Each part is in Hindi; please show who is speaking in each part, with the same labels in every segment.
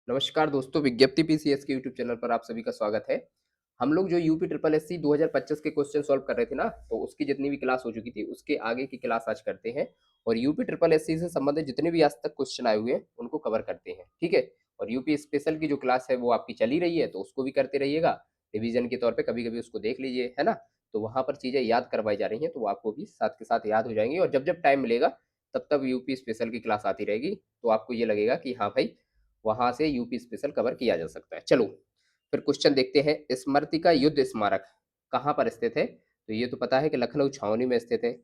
Speaker 1: नमस्कार दोस्तों, विज्ञप्ति पीसीएस के यूट्यूब चैनल पर आप सभी का स्वागत है। हम लोग जो यूपी ट्रिपल एससी 2025 के क्वेश्चन सॉल्व कर रहे थे ना, तो उसकी जितनी भी क्लास हो चुकी थी, उसके आगे की क्लास आज करते हैं और यूपी ट्रिपल एससी से संबंधित जितने भी आज तक क्वेश्चन आए हुए हैं, उनको कवर करते हैं, ठीक है? और यूपी स्पेशल की जो क्लास है, वो आपकी चल ही रही है, तो उसको भी करते रहिएगा। रिवीजन के तौर पे कभी-कभी उसको देख लीजिए, है ना? तो वहाँ पर चीज़ें याद करवाई जा रही हैं, तो वो आपको भी साथ के साथ याद हो जाएँगी और जब-जब टाइम मिलेगा, तब-तब यूपी स्पेशल की क्लास आती रहेगी, तो आपको ये लगेगा कि हाँ भाई, वहाँ से यूपी स्पेशल कवर किया जा सकता है। चलो, फिर क्वेश्चन देखते हैं, स्मृतिका युद्ध स्मारक कहाँ पर स्थित है? तो ये तो पता है कि लखनऊ छावनी में स्थित है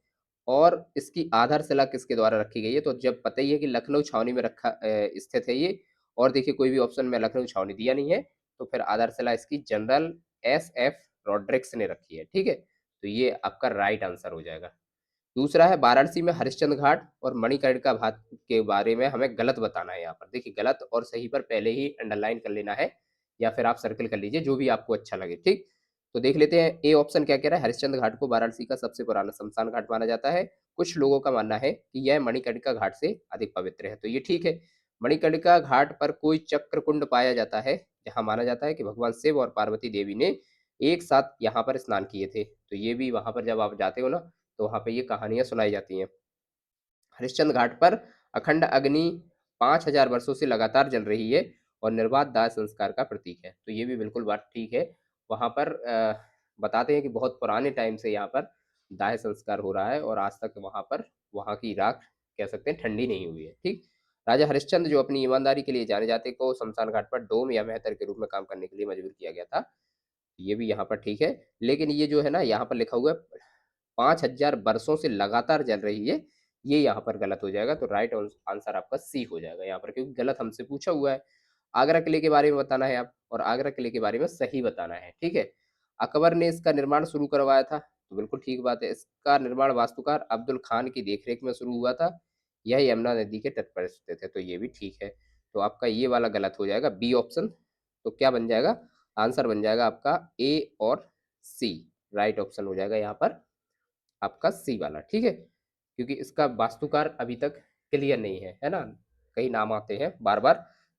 Speaker 1: और इसकी आधारशिला किसके द्वारा रखी गई है? तो जब पता ही है कि लखनऊ छावनी में स्थित है ये और देखिए कोई भी ऑप्शन में लखनऊ छावनी दिया नहीं है, तो फिर आधारशिला इसकी जनरल एस.एफ. रॉड्रिक्स ने रखी है, ठीक है? तो ये आपका राइट आंसर हो जाएगा। दूसरा है वाराणसी में हरिश्चंद्र घाट और मणिकर्णिका घाट के बारे में हमें गलत बताना है यहाँ पर। देखिए गलत और सही पर पहले ही अंडरलाइन कर लेना है या फिर आप सर्कल कर लीजिए जो भी आपको अच्छा लगे, ठीक? तो देख लेते हैं ए ऑप्शन क्या कह रहा है। हरिश्चंद्र घाट को वाराणसी का सबसे पुराना शमशान घाट माना जाता है। कुछ लोगों का मानना है कि यह मणिकर्णिका घाट से अधिक पवित्र है, तो ये ठीक है। मणिकर्णिका घाट पर कोई चक्र कुंड पाया जाता है जहाँ माना जाता है कि भगवान शिव और पार्वती देवी ने एक साथ यहाँ पर स्नान किए थे। तो ये भी वहां पर जब आप जाते हो ना, तो वहाँ पे ये कहानियाँ सुनाई जाती हैं। हरिश्चंद्र घाट पर अखंड अग्नि 5000 वर्षों से लगातार जल रही है और निर्बाध दाह संस्कार का प्रतीक है। तो ये भी बिल्कुल बात ठीक है। वहाँ पर बताते हैं कि बहुत पुराने टाइम से यहाँ पर दाह संस्कार हो रहा है और आज तक वहाँ पर वहाँ की राख कह सकते हैं ठंडी नहीं हुई है, ठीक? राजा हरिश्चंद्र जो अपनी ईमानदारी के लिए जाने जाते को शमशान घाट पर डोम या मेहतर के रूप में काम करने के लिए मजबूर किया गया था। ये भी यहाँ पर ठीक है। लेकिन ये जो है ना, यहाँ पर लिखा हुआ है 5000 वर्षों से लगातार जल रही है, ये यहाँ पर गलत हो जाएगा। तो राइट आंसर आपका सी हो जाएगा यहाँ पर, क्योंकि गलत हमसे पूछा हुआ है। आगरा किले के बारे में बताना है आप और आगरा किले के बारे में सही बताना है, ठीक है? अकबर ने इसका निर्माण शुरू करवाया था, तो बिल्कुल ठीक बात है। इसका निर्माण वास्तुकार अब्दुल खान की देखरेख में शुरू हुआ था। यह यमुना नदी के तट पर स्थित है, तो ये भी ठीक है। तो आपका ये वाला गलत हो जाएगा, बी ऑप्शन। तो क्या बन जाएगा? आंसर बन जाएगा आपका ए और सी। राइट ऑप्शन हो जाएगा यहाँ पर आपका सी वाला, ठीक है? क्योंकि इसका वास्तुकार अभी तक क्लियर नहीं है ना? कई नाम आते हैं बार-बार,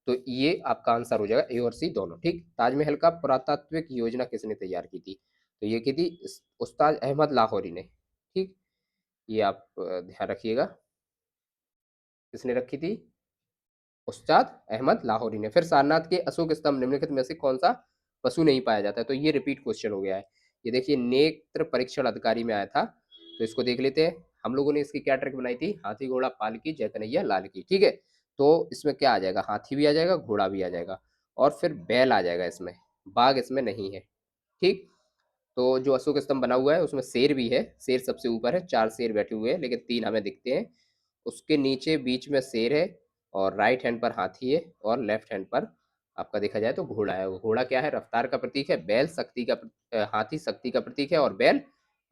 Speaker 1: तो ये आपका आंसर हो जाएगा ए और सी दोनों, ठीक? ताजमहल का पुरातात्विक योजना किसने तैयार की थी? तो ये की थी उस्ताद अहमद लाहौरी ने, ठीक? ये आप ध्यान रखिएगा, किसने रखी थी? उस्ताद अहमद लाहौरी ने। फिर सारनाथ के अशोक स्तंभ निम्नलिखित में से कौन सा पशु नहीं पाया जाता है? तो ये रिपीट क्वेश्चन हो गया है। ये देखिए नेत्र परीक्षण अधिकारी में आया था, तो इसको देख लेते हैं। हम लोगों ने इसकी क्या ट्रिक बनाई थी? हाथी घोड़ा पाल की जय कन्हैया लाल की, ठीक है? तो इसमें क्या आ जाएगा? हाथी भी आ जाएगा, घोड़ा भी आ जाएगा और फिर बैल आ जाएगा इसमें। बाघ इसमें नहीं है, ठीक? तो जो अशोक स्तंभ बना हुआ है उसमें शेर भी है। शेर सबसे ऊपर है, 4 शेर बैठे हुए हैं, लेकिन 3 हमें दिखते हैं। उसके नीचे बीच में शेर है और राइट हैंड पर हाथी है और लेफ्ट हैंड पर आपका देखा जाए तो घोड़ा है। घोड़ा क्या है? रफ्तार का प्रतीक है। बैल शक्ति का हाथी शक्ति का प्रतीक है और बैल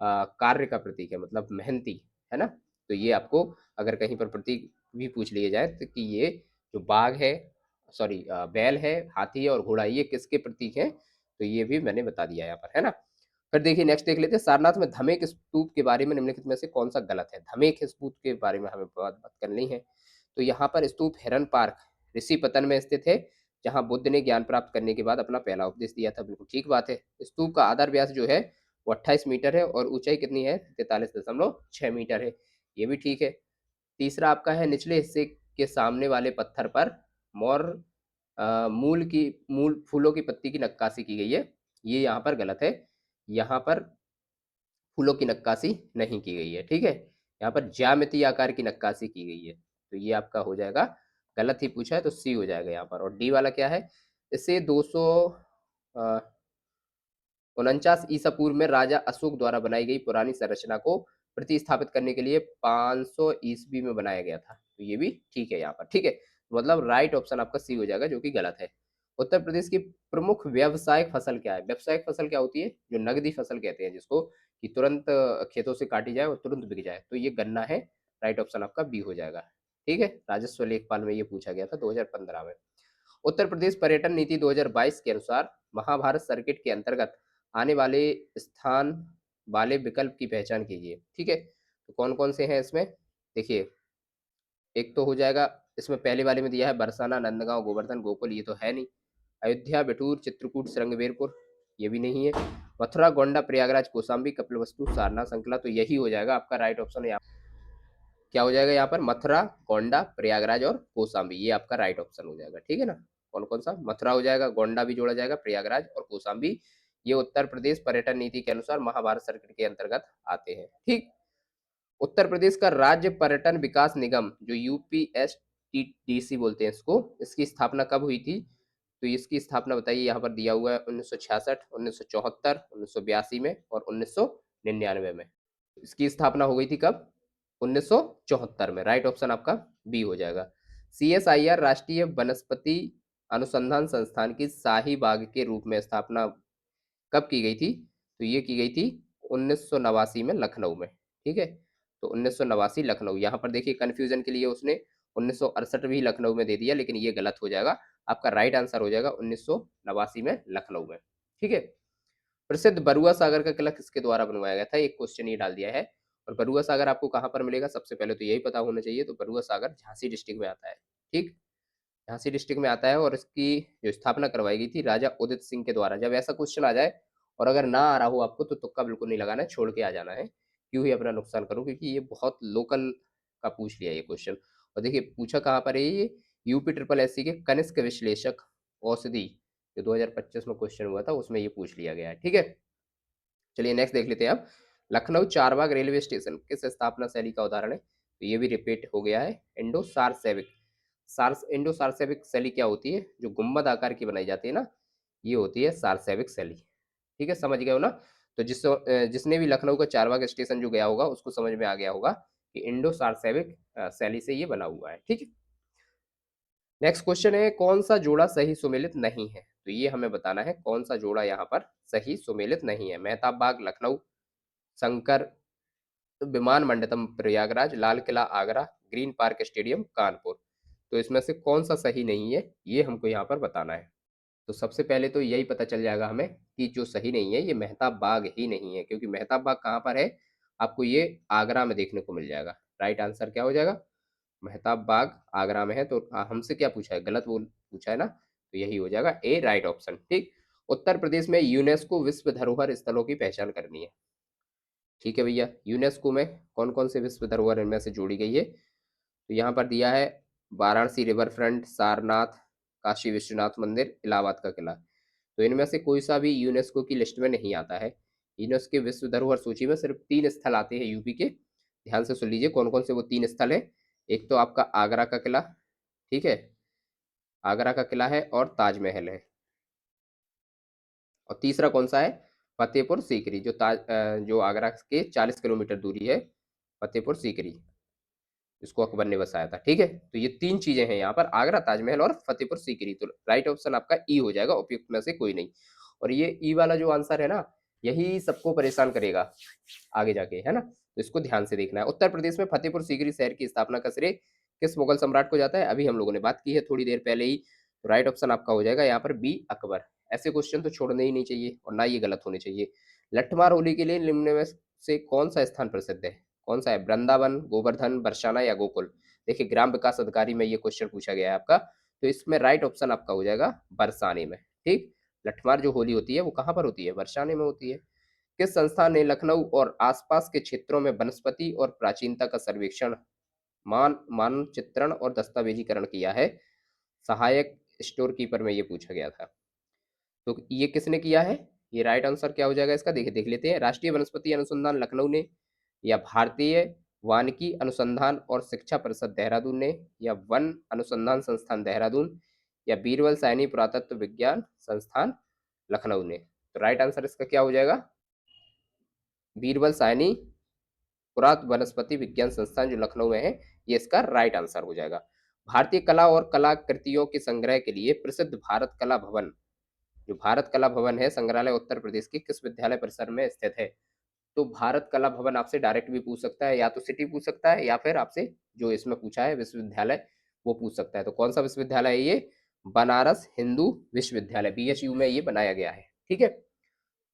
Speaker 1: कार्य का प्रतीक है, मतलब मेहनती, है ना? तो ये आपको अगर कहीं पर प्रतीक भी पूछ लिए जाए तो कि ये जो बाघ है, सॉरी बैल है, हाथी है और घोड़ा है, ये किसके प्रतीक हैं? तो ये भी मैंने बता दिया यहाँ पर, है ना? फिर देखिए नेक्स्ट देख लेते हैं, सारनाथ में धमेक स्तूप के बारे में निम्नलिखित में से कौन सा गलत है? धमेक स्तूप के बारे में हमें बात करनी है। तो यहाँ पर स्तूप हिरन पार्क ऋषिपतन में स्थित है, जहाँ बुद्ध ने ज्ञान प्राप्त करने के बाद अपना पहला उपदेश दिया था। बिल्कुल ठीक बात है। स्तूप का आधार व्यास जो है वो 28 मीटर है और ऊंचाई कितनी है? 43.6 मीटर है। ये भी ठीक है। तीसरा आपका है निचले हिस्से के सामने वाले पत्थर पर मोर मूल फूलों की पत्ती की नक्काशी की गई है। ये यहाँ पर गलत है। यहाँ पर फूलों की नक्काशी नहीं की गई है, ठीक है? यहाँ पर ज्यामितीय आकार की नक्काशी की गई है, तो ये आपका हो जाएगा। गलत ही पूछा है तो सी हो जाएगा यहाँ पर। और डी वाला क्या है? इसे 200 49 ईसा पूर्व में राजा अशोक द्वारा बनाई गई पुरानी संरचना को प्रतिस्थापित करने के लिए 500 ईस्वी में बनाया गया था। तो ये भी ठीक है यहाँ पर, ठीक है? मतलब राइट ऑप्शन आपका सी हो जाएगा, जो कि गलत है। उत्तर प्रदेश की प्रमुख व्यावसायिक फसल क्या है? व्यावसायिक फसल क्या होती है? जो नगदी फसल कहते हैं जिसको, कि तुरंत खेतों से काटी जाए और तुरंत बिक जाए, तो ये गन्ना है। राइट ऑप्शन आपका बी हो जाएगा, ठीक है? राजस्व लेखपाल में ये पूछा गया था 2015 में। उत्तर प्रदेश पर्यटन नीति 2022 के अनुसार महाभारत सर्किट के अंतर्गत आने वाले स्थान वाले विकल्प की पहचान कीजिए, ठीक है? तो कौन कौन से हैं इसमें? देखिए, एक तो हो जाएगा इसमें पहले वाले में दिया है बरसाना, नंदगांव, गोवर्धन, गोकुल, ये तो है नहीं। अयोध्या, बिठूर, चित्रकूट, श्रृंगवेरपुर, ये भी नहीं है। मथुरा, गोंडा, प्रयागराज, कौशाम्बी, कपिलवस्तु, सारनाथ, संकला, तो यही हो जाएगा आपका राइट ऑप्शन। यहाँ क्या हो जाएगा यहाँ पर? मथुरा, गोंडा, प्रयागराज और कौशाम्बी, ये आपका राइट ऑप्शन हो जाएगा। ठीक है ना? कौन कौन सा? मथुरा हो जाएगा, गोंडा भी जोड़ा जाएगा, प्रयागराज और कौशाम्बी, ये उत्तर प्रदेश पर्यटन नीति के अनुसार महाभारत सर्किट के अंतर्गत आते हैं। ठीक। उत्तर प्रदेश का राज्य पर्यटन विकास निगम, जो यूपीएसटीडीसी बोलते हैं इसको, इसकी स्थापना कब हुई थी? तो इसकी स्थापना बताइए, यहाँ पर दिया हुआ है 1966, 1974, 1982 में और 1999 में। इसकी स्थापना हो गई थी कब? 1974 में। राइट ऑप्शन आपका बी हो जाएगा। सीएसआईआर राष्ट्रीय वनस्पति अनुसंधान संस्थान की शाही बाग के रूप में स्थापना कब की गई थी? तो ये की गई थी 1989 में लखनऊ में। ठीक है, तो 1989 लखनऊ। यहाँ पर देखिए कंफ्यूजन के लिए उसने 1968 भी लखनऊ में दे दिया, लेकिन ये गलत हो जाएगा। आपका राइट आंसर हो जाएगा 1989 में लखनऊ में। ठीक है। प्रसिद्ध बरुआ सागर का किला किसके द्वारा बनवाया गया था? एक क्वेश्चन ये डाल दिया है। और बरुआ सागर आपको कहाँ पर मिलेगा? सबसे पहले तो यही पता होना चाहिए। तो बरुआ सागर झांसी डिस्ट्रिक्ट में आता है। ठीक, झांसी डिस्ट्रिक्ट में आता है और इसकी जो स्थापना करवाई गई थी राजा उदित सिंह के द्वारा। जब ऐसा क्वेश्चन आ जाए और अगर ना आ रहा हो आपको तो तुक्का बिल्कुल नहीं लगाना है, छोड़ के आ जाना है। क्यों ही अपना नुकसान करूं, क्योंकि ये बहुत लोकल का पूछ लिया ये क्वेश्चन। और देखिए पूछा कहाँ पर है ये? यूपी ट्रिपल एससी के कनिष्क विश्लेषक औषधि, जो 2025 में क्वेश्चन हुआ था उसमें ये पूछ लिया गया है। ठीक है, चलिए नेक्स्ट देख लेते हैं अब। लखनऊ चारबाग रेलवे स्टेशन किस स्थापना शैली का उदाहरण है? तो ये भी रिपीट हो गया है, इंडो सारसेविक। इंडो सारसेविक शैली क्या होती है? जो गुम्बद आकार की बनाई जाती है ना, ये होती है सारसेविक शैली। ठीक है, समझ गए हो ना? तो जिसने भी लखनऊ का चारबाग स्टेशन जो गया होगा उसको समझ में आ गया होगा कि इंडो सारसेविक शैली से ये बना हुआ है। ठीक है, नेक्स्ट क्वेश्चन है, कौन सा जोड़ा सही सुमेलित नहीं है? तो ये हमें बताना है कौन सा जोड़ा यहाँ पर सही सुमेलित नहीं है। मेहताब बाग Lucknow, Shankar Viman Mandapam Prayagraj, Lal Qila Agra, green park stadium Kanpur, तो इसमें से कौन सा सही नहीं है ये हमको यहाँ पर बताना है। तो सबसे पहले तो यही पता चल जाएगा हमें कि जो सही नहीं है ये मेहताब बाग ही नहीं है, क्योंकि मेहताब बाग कहाँ पर है? आपको ये आगरा में देखने को मिल जाएगा। राइट आंसर क्या हो जाएगा? मेहताब बाग आगरा में है। तो हमसे क्या पूछा है? गलत बोल पूछा है ना, तो यही हो जाएगा ए राइट ऑप्शन। ठीक। उत्तर प्रदेश में यूनेस्को विश्व धरोहर स्थलों की पहचान करनी है। ठीक है भैया, यूनेस्को में कौन कौन से विश्व धरोहर इनमें से जोड़ी गई है? तो यहाँ पर दिया है वाराणसी रिवर फ्रंट, सारनाथ, काशी विश्वनाथ मंदिर, इलाहाबाद का किला। तो इनमें से कोई सा भी यूनेस्को की लिस्ट में नहीं आता है। यूनेस्को के विश्व धरोहर सूची में सिर्फ 3 स्थल आते हैं यूपी के। ध्यान से सुन लीजिए कौन कौन से वो 3 स्थल है। एक तो आपका आगरा का किला, ठीक है, आगरा का किला है और ताजमहल है। और तीसरा कौन सा है? फतेहपुर सीकरी, जो आगरा के 40 किलोमीटर दूरी है, फतेहपुर सीकरी, इसको अकबर ने बसाया था। ठीक है, तो ये 3 चीजें हैं यहाँ पर, आगरा, ताजमहल और फतेहपुर सीकरी। तो राइट ऑप्शन आपका ई हो जाएगा, उपयुक्त में से कोई नहीं। और ये ई वाला जो आंसर है ना, यही सबको परेशान करेगा आगे जाके, है ना? तो इसको ध्यान से देखना है। उत्तर प्रदेश में फतेहपुर सीकरी शहर की स्थापना का श्रेय किस मुगल सम्राट को जाता है? अभी हम लोगों ने बात की है थोड़ी देर पहले ही। तो राइट ऑप्शन आपका हो जाएगा यहाँ पर बी अकबर। ऐसे क्वेश्चन तो छोड़ने ही नहीं चाहिए और ना ये गलत होने चाहिए। लट्ठमार होली के लिए निम्न में से कौन सा स्थान प्रसिद्ध है? कौन सा है? वृंदावन, गोवर्धन, बरसाना या गोकुल? देखिए ग्राम विकास अधिकारी में ये क्वेश्चन पूछा गया है आपका, तो इसमें राइट ऑप्शन आपका हो जाएगा बरसाने में। ठीक, लट्ठमार जो होली होती है वो कहाँ पर होती है? बरसाने में होती है। किस संस्था ने लखनऊ और आसपास के क्षेत्रों में वनस्पति और प्राचीनता का सर्वेक्षण, मानचित्रण और दस्तावेजीकरण किया है? सहायक स्टोर कीपर में ये पूछा गया था। तो ये किसने किया है? ये राइट आंसर क्या हो जाएगा इसका? देखिए देख लेते हैं। राष्ट्रीय वनस्पति अनुसंधान लखनऊ ने, या भारतीय वानिकी अनुसंधान और शिक्षा परिषद देहरादून ने, या वन अनुसंधान संस्थान देहरादून, या बीरबल सैनी पुरातत्व विज्ञान संस्थान लखनऊ ने? तो राइट आंसर इसका क्या हो जाएगा? बीरबल सैनी पुरातत्व वनस्पति विज्ञान संस्थान जो लखनऊ में है, ये इसका राइट आंसर हो जाएगा। भारतीय कला और कलाकृतियों के संग्रह के लिए प्रसिद्ध भारत कला भवन, जो भारत कला भवन है संग्रहालय उत्तर प्रदेश के किस विद्यालय परिसर में स्थित है? तो भारत कला भवन आपसे डायरेक्ट भी पूछ सकता है, या तो सिटी पूछ सकता है या फिर आपसे जो इसमें पूछा है विश्वविद्यालय वो पूछ सकता है। तो कौन सा विश्वविद्यालय है ये? बनारस हिंदू विश्वविद्यालय, बीएचयू में ये बनाया गया है। ठीक है,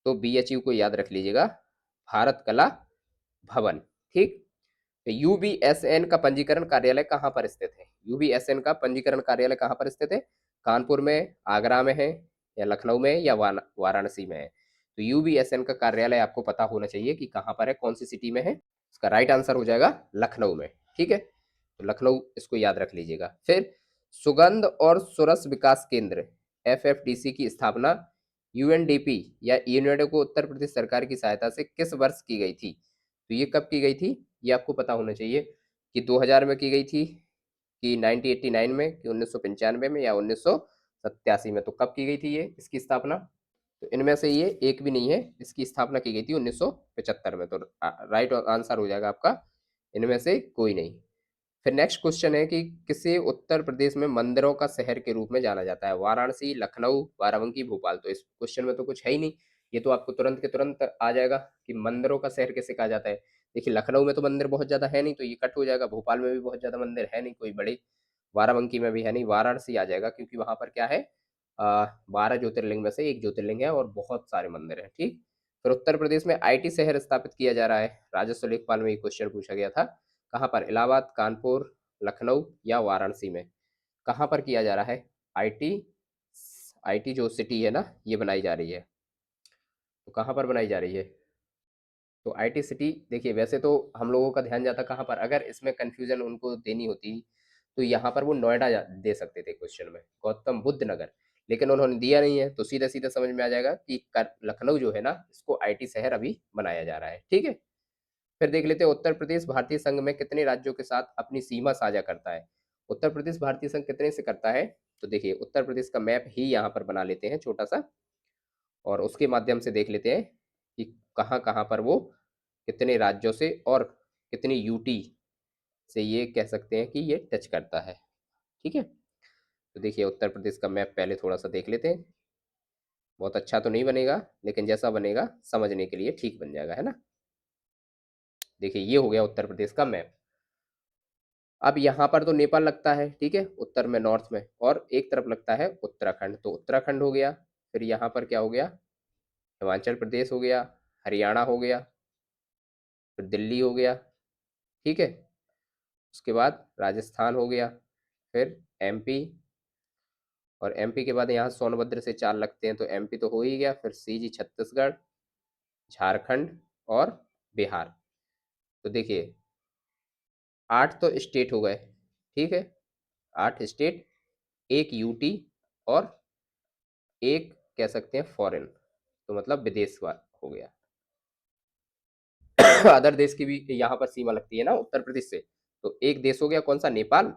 Speaker 1: तो बीएचयू को याद रख लीजिएगा, भारत कला भवन। ठीक, तो यूबीएसएन का पंजीकरण कार्यालय कहाँ पर स्थित है? यूबीएसएन का पंजीकरण कार्यालय कहाँ पर स्थित है? कानपुर में, आगरा में है, या लखनऊ में, या वाराणसी में है? तो यूबीएसएन का कार्यालय आपको पता होना चाहिए कि कहाँ पर है, कौन सी सिटी में है। इसका राइट आंसर हो जाएगा लखनऊ में। ठीक है, तो लखनऊ इसको याद रख लीजिएगा। फिर सुगंध और सुरस विकास केंद्र एफएफडीसी की स्थापना यूएनडीपी या यूनेडको उत्तर प्रदेश सरकार की सहायता से किस वर्ष की गई थी? तो ये कब की गई थी, ये आपको पता होना चाहिए कि 2000 में की गई थी, कि 1989 में, कि 1995 में, या 1987 में। तो कब की गई थी ये इसकी स्थापना? तो इनमें से ये एक भी नहीं है, इसकी स्थापना की गई थी 1975 में। तो राइट आंसर हो जाएगा आपका इनमें से कोई नहीं। फिर नेक्स्ट क्वेश्चन है कि किसे उत्तर प्रदेश में मंदिरों का शहर के रूप में जाना जाता है? वाराणसी, लखनऊ, बाराबंकी, भोपाल। तो इस क्वेश्चन में तो कुछ है ही नहीं, ये तो आपको तुरंत के तुरंत आ जाएगा कि मंदिरों का शहर कैसे कहा जाता है। देखिए लखनऊ में तो मंदिर बहुत ज्यादा है नहीं, तो ये कट हो जाएगा। भोपाल में भी बहुत ज्यादा मंदिर है नहीं कोई बड़े, बाराबंकी में भी है नहीं, वाराणसी आ जाएगा, क्योंकि वहां पर क्या है, 12 ज्योतिर्लिंग में से एक ज्योतिर्लिंग है और बहुत सारे मंदिर हैं। ठीक, फिर उत्तर प्रदेश में आईटी शहर स्थापित किया जा रहा है, राजस्व लेखपाल में ये क्वेश्चन पूछा गया था। कहाँ पर? इलाहाबाद, कानपुर, लखनऊ, या वाराणसी में? कहाँ पर किया जा रहा है? आईटी, आईटी जो सिटी है ना, ये बनाई जा रही है। तो कहाँ पर बनाई जा रही है? तो आईटी सिटी, देखिए वैसे तो हम लोगों का ध्यान जाता कहाँ पर, अगर इसमें कंफ्यूजन उनको देनी होती तो यहाँ पर वो नोएडा दे सकते थे क्वेश्चन में, गौतम बुद्ध नगर, लेकिन उन्होंने दिया नहीं है। तो सीधा सीधा समझ में आ जाएगा कि लखनऊ जो है ना, इसको आईटी शहर अभी बनाया जा रहा है। ठीक है, फिर देख लेते हैं उत्तर प्रदेश भारतीय संघ में कितने राज्यों के साथ अपनी सीमा साझा करता है? उत्तर प्रदेश भारतीय संघ कितने से करता है? तो देखिए उत्तर प्रदेश का मैप ही यहाँ पर बना लेते हैं छोटा सा, और उसके माध्यम से देख लेते हैं कि कहाँ कहाँ पर वो कितने राज्यों से और कितनी यूटी से ये कह सकते हैं कि ये टच करता है। ठीक है, तो देखिए उत्तर प्रदेश का मैप पहले थोड़ा सा देख लेते हैं। बहुत अच्छा तो नहीं बनेगा, लेकिन जैसा बनेगा समझने के लिए ठीक बन जाएगा, है ना। देखिए ये हो गया उत्तर प्रदेश का मैप। अब यहाँ पर तो नेपाल लगता है, ठीक है, उत्तर में, नॉर्थ में, और एक तरफ लगता है उत्तराखंड, तो उत्तराखंड हो गया। फिर यहाँ पर क्या हो गया? हिमाचल प्रदेश हो गया, हरियाणा हो गया, फिर दिल्ली हो गया। ठीक है, उसके बाद राजस्थान हो गया, फिर एमपी, और एमपी के बाद यहाँ सोनभद्र से 4 लगते हैं, तो एमपी तो हो ही गया। फिर सीजी छत्तीसगढ़, झारखंड और बिहार। तो देखिए 8 तो स्टेट हो गए, ठीक है, 8 स्टेट, एक यूटी, और एक कह सकते हैं फॉरेन, तो मतलब विदेश हो गया। अदर देश की भी यहाँ पर सीमा लगती है ना उत्तर प्रदेश से। तो एक देश हो गया कौन सा? नेपाल,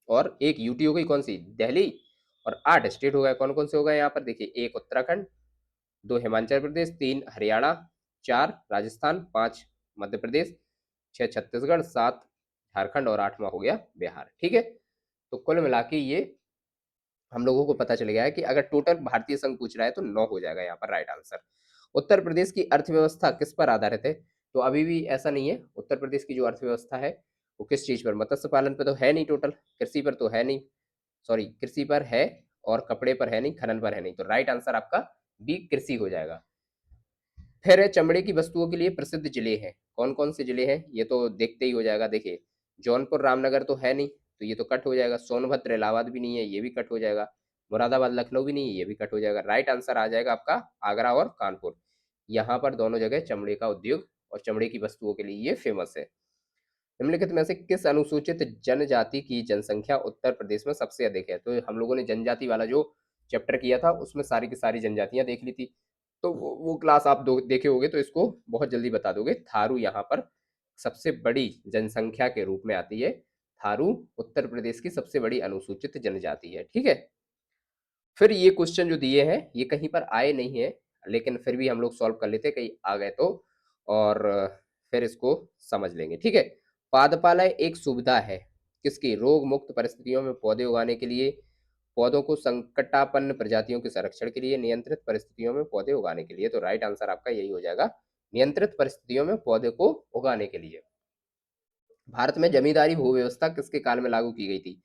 Speaker 1: और एक यूटी हो गई कौन सी? दिल्ली, और 8 स्टेट हो गए। कौन कौन से हो गए यहाँ पर? देखिए एक उत्तराखंड, 2 हिमाचल प्रदेश, 3 हरियाणा, 4 राजस्थान, 5 मध्य प्रदेश, 6 छत्तीसगढ़, 7 झारखंड, और 8वां हो गया बिहार। ठीक है, तो कुल मिला के ये हम लोगों को पता चल गया है कि अगर टोटल भारतीय संघ पूछ रहा है तो 9 हो जाएगा यहाँ पर राइट आंसर। उत्तर प्रदेश की अर्थव्यवस्था किस पर आधारित है? तो अभी भी ऐसा नहीं है। उत्तर प्रदेश की जो अर्थव्यवस्था है वो किस चीज पर? मत्स्य पालन पर तो है नहीं, टोटल कृषि पर तो है नहीं, सॉरी कृषि पर है, और कपड़े पर है नहीं, खनन पर है नहीं। तो राइट आंसर आपका बी कृषि हो जाएगा। फिर चमड़े की वस्तुओं के लिए प्रसिद्ध जिले हैं। कौन कौन से जिले हैं ये तो देखते ही हो जाएगा। देखिए जौनपुर रामनगर तो है नहीं, तो ये तो कट हो जाएगा। सोनभद्र इलाहाबाद भी नहीं है, ये भी कट हो जाएगा। मुरादाबाद लखनऊ भी नहीं है, ये भी कट हो जाएगा। राइट आंसर आ जाएगा आपका आगरा और कानपुर। यहाँ पर दोनों जगह चमड़े का उद्योग और चमड़े की वस्तुओं के लिए ये फेमस है। निम्नलिखित में से किस अनुसूचित जनजाति की जनसंख्या उत्तर प्रदेश में सबसे अधिक है? तो हम लोगों ने जनजाति वाला जो चैप्टर किया था उसमें सारी की सारी जनजातियां देख ली थी, तो वो क्लास आप देखे होगे, तो इसको बहुत जल्दी बता दोगे। थारू यहाँ पर सबसे बड़ी जनसंख्या के रूप में आती है। थारू उत्तर प्रदेश की सबसे बड़ी अनुसूचित जनजाति है। ठीक है, फिर ये क्वेश्चन जो दिए हैं ये कहीं पर आए नहीं है, लेकिन फिर भी हम लोग सॉल्व कर लेते, कहीं आ गए तो, और फिर इसको समझ लेंगे। ठीक है, पादपालय एक सुविधा है किसकी? रोग मुक्त परिस्थितियों में पौधे उगाने के लिए, पौधों को संकटापन्न प्रजातियों के संरक्षण के लिए, नियंत्रित परिस्थितियों में पौधे उगाने के लिए। तो राइट आंसर आपका यही हो जाएगा, नियंत्रित परिस्थितियों में पौधे को उगाने के लिए। भारत में जमींदारी भू व्यवस्था किसके काल में लागू की गई थी?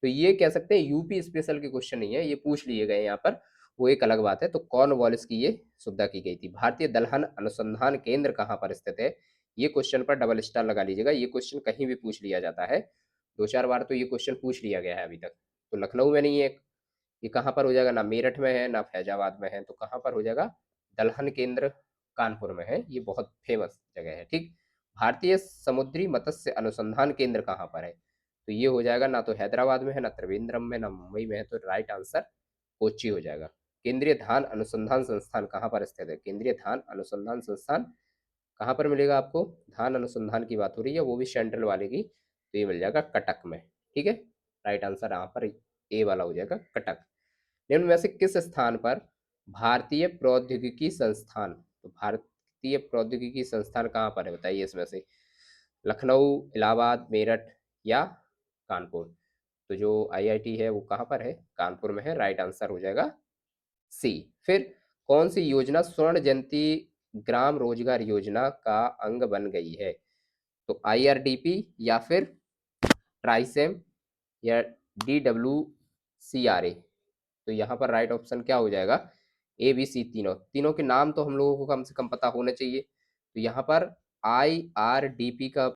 Speaker 1: तो ये कह सकते हैं यूपी स्पेशल के क्वेश्चन नहीं है, ये पूछ लिए गए यहाँ पर, वो एक अलग बात है। तो कॉर्नवालिस की ये सुविधा की गई थी। भारतीय दलहन अनुसंधान केंद्र कहाँ पर स्थित है? ये क्वेश्चन पर डबल स्टार लगा लीजिएगा, ये क्वेश्चन कहीं भी पूछ लिया जाता है। 2-4 बार तो ये क्वेश्चन पूछ लिया गया है अभी तक। तो लखनऊ में नहीं है, ये कहाँ पर हो जाएगा, ना मेरठ में है ना फैजाबाद में है, तो कहाँ पर हो जाएगा, दलहन केंद्र कानपुर में है, ये बहुत फेमस जगह है। ठीक, भारतीय समुद्री मत्स्य अनुसंधान केंद्र कहाँ पर है, तो ये हो जाएगा ना तो हैदराबाद में है, ना त्रिवेंद्रम में, ना मुंबई में है, तो राइट आंसर कोच्चि हो जाएगा। केंद्रीय धान अनुसंधान संस्थान कहाँ पर स्थित है, केंद्रीय धान अनुसंधान संस्थान कहाँ पर मिलेगा आपको, धान अनुसंधान की बात हो रही है, वो भी सेंट्रल वाले की, तो ये मिल जाएगा कटक में। ठीक है, राइट आंसर यहाँ पर ए वाला हो जाएगा, कटक। निम्न में से किस स्थान पर भारतीय प्रौद्योगिकी संस्थान, तो भारतीय प्रौद्योगिकी संस्थान कहाँ पर है बताइए इसमें से, लखनऊ, इलाहाबाद, मेरठ या कानपुर। तो जो आईआईटी है वो कहाँ पर है, कानपुर में है, राइट आंसर हो जाएगा सी। फिर कौन सी योजना स्वर्ण जयंती ग्राम रोजगार योजना का अंग बन गई है, तो आईआरडीपी या फिर ट्राइसेम या DWCRA। तो यहाँ पर राइट ऑप्शन क्या हो जाएगा, ABC, तीनों तीनों के नाम तो हम लोगों को कम से कम पता होने चाहिए। तो यहाँ पर IRDP का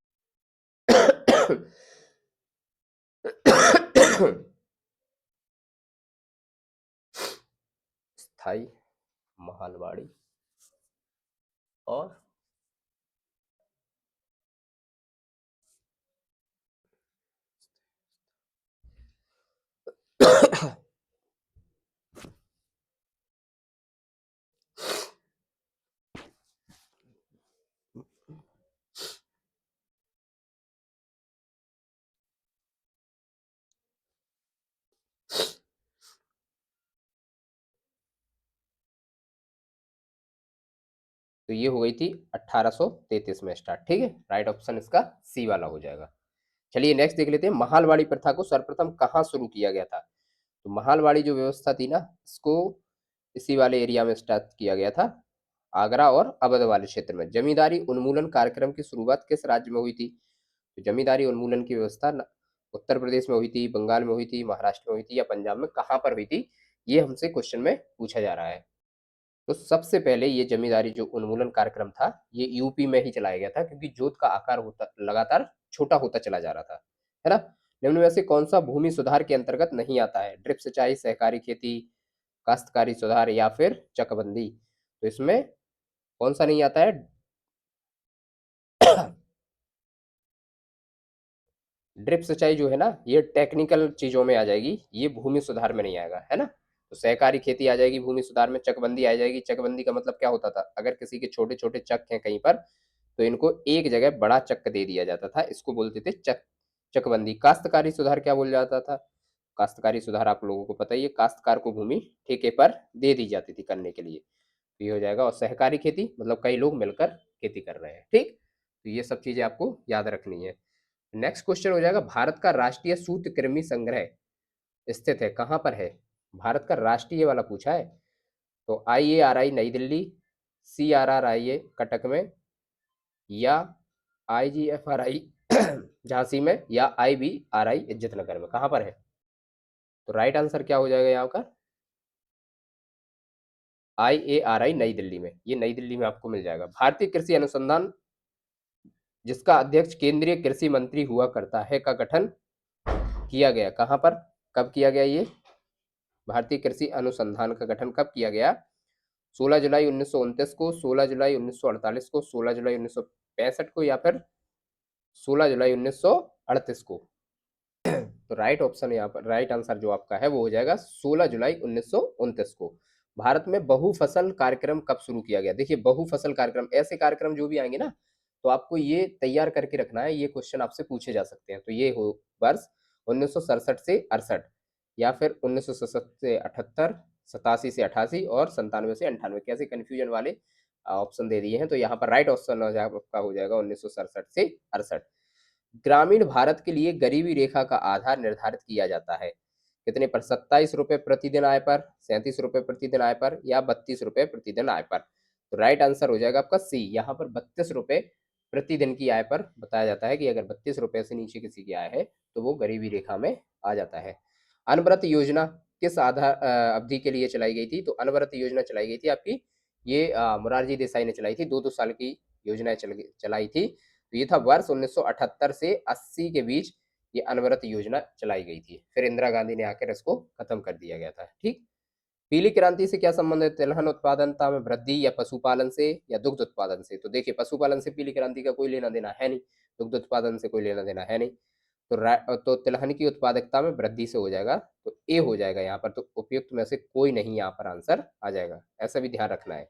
Speaker 1: स्थाई महालवाड़ी और तो ये हो गई थी 1833 में स्टार्ट। ठीक है, राइट ऑप्शन इसका सी वाला हो जाएगा। चलिए नेक्स्ट देख लेते हैं, महालवाड़ी प्रथा को सर्वप्रथम कहाँ शुरू किया गया था, तो महालवाड़ी जो व्यवस्था थी ना, इसको इसी वाले एरिया में स्टार्ट किया गया था, आगरा और अवध वाले क्षेत्र में। जमींदारी उन्मूलन कार्यक्रम की शुरुआत किस राज्य में हुई थी, तो जमींदारी उन्मूलन की व्यवस्था उत्तर प्रदेश में हुई थी, बंगाल में हुई थी, महाराष्ट्र में हुई थी या पंजाब में, कहाँ पर हुई थी, ये हमसे क्वेश्चन में पूछा जा रहा है। तो सबसे पहले ये जमींदारी जो उन्मूलन कार्यक्रम था ये यूपी में ही चलाया गया था, क्योंकि जोत का आकार होता लगातार छोटा होता चला जा रहा था, है ना। निम्न में से कौन सा भूमि सुधार के अंतर्गत नहीं आता है, ड्रिप सिंचाई, सहकारी खेती, काश्तकारी सुधार या फिर चकबंदी। तो इसमें कौन सा नहीं आता है, ड्रिप सिंचाई जो है ना ये टेक्निकल चीजों में आ जाएगी, ये भूमि सुधार में नहीं आएगा, है ना। तो सहकारी खेती आ जाएगी भूमि सुधार में, चकबंदी आ जाएगी, चकबंदी का मतलब क्या होता था, अगर किसी के छोटे छोटे चक हैं कहीं पर, तो इनको एक जगह बड़ा चक दे दिया जाता था, इसको बोलते थे चकबंदी। काश्तकारी सुधार क्या बोल जाता था, काश्तकारी सुधार आप लोगों को पता ही है, काश्तकार को भूमि ठेके पर दे दी जाती थी करने के लिए, तो ये हो जाएगा। और सहकारी खेती मतलब कई लोग मिलकर खेती कर रहे हैं। ठीक, तो ये सब चीजें आपको याद रखनी है। नेक्स्ट क्वेश्चन हो जाएगा, भारत का राष्ट्रीय सूत्रकृमि संग्रह स्थित है कहाँ पर है, भारत का राष्ट्रीय वाला पूछा है, तो IARI नई दिल्ली, CRRIA कटक में, या IGFRI झांसी में, या IBRI इज्जत नगर में, कहाँ पर है, तो राइट आंसर क्या हो जाएगा यहाँ का, IARI नई दिल्ली में, ये नई दिल्ली में आपको मिल जाएगा। भारतीय कृषि अनुसंधान जिसका अध्यक्ष केंद्रीय कृषि मंत्री हुआ करता है का गठन किया गया कहाँ पर, कब किया गया ये, भारतीय कृषि अनुसंधान का गठन कब किया गया, 16 जुलाई 1929 को, 16 जुलाई 1948 को, 16 जुलाई 1965 को, या फिर 16 जुलाई 1938 को। तो राइट ऑप्शन यहाँ पर, राइट आंसर जो आपका है वो हो जाएगा 16 जुलाई 1929 को। भारत में बहुफसल कार्यक्रम कब शुरू किया गया, देखिए बहुफसल कार्यक्रम, ऐसे कार्यक्रम जो भी आएंगे ना, तो आपको ये तैयार करके रखना है, ये क्वेश्चन आपसे पूछे जा सकते हैं। तो ये हो वर्ष 1967 से 68, या फिर 1967 से 78, 87 से 88 और 97 से 98, कैसे कंफ्यूजन वाले ऑप्शन दे दिए हैं। तो यहाँ पर राइट ऑप्शन आपका हो जाएगा 1967 से 68। ग्रामीण भारत के लिए गरीबी रेखा का आधार निर्धारित किया जाता है कितने पर, 27 रुपए प्रतिदिन आय पर, 37 रुपए प्रतिदिन आय पर, या 32 रुपए प्रतिदिन आय पर। तो राइट आंसर हो जाएगा आपका सी, यहाँ पर 32 रुपए प्रतिदिन की आय पर बताया जाता है कि अगर 32 रुपए से नीचे किसी की आय है तो वो गरीबी रेखा में आ जाता है। अनवरत योजना किस आधार अवधि के लिए चलाई गई थी, तो अनवरत योजना चलाई गई थी आपकी, ये मोरारजी देसाई ने चलाई थी, 2-2 साल की योजना चलाई थी। तो ये था वर्ष 1978 से 80 के बीच ये अनवरत योजना चलाई गई थी। फिर इंदिरा गांधी ने आकर इसको खत्म कर दिया गया था। ठीक। पीली क्रांति से क्या संबंध है? तिलहन उत्पादनता में वृद्धि या पशुपालन से या दुग्ध उत्पादन से? तो देखिए, पशुपालन से पीली क्रांति का कोई लेना देना है नहीं, दुग्ध उत्पादन से कोई लेना देना है नहीं। तो तिलहन की उत्पादकता में वृद्धि से हो जाएगा, तो ए हो जाएगा यहाँ पर। तो उपयुक्त में से कोई नहीं यहाँ पर आंसर आ जाएगा, ऐसा भी ध्यान रखना है।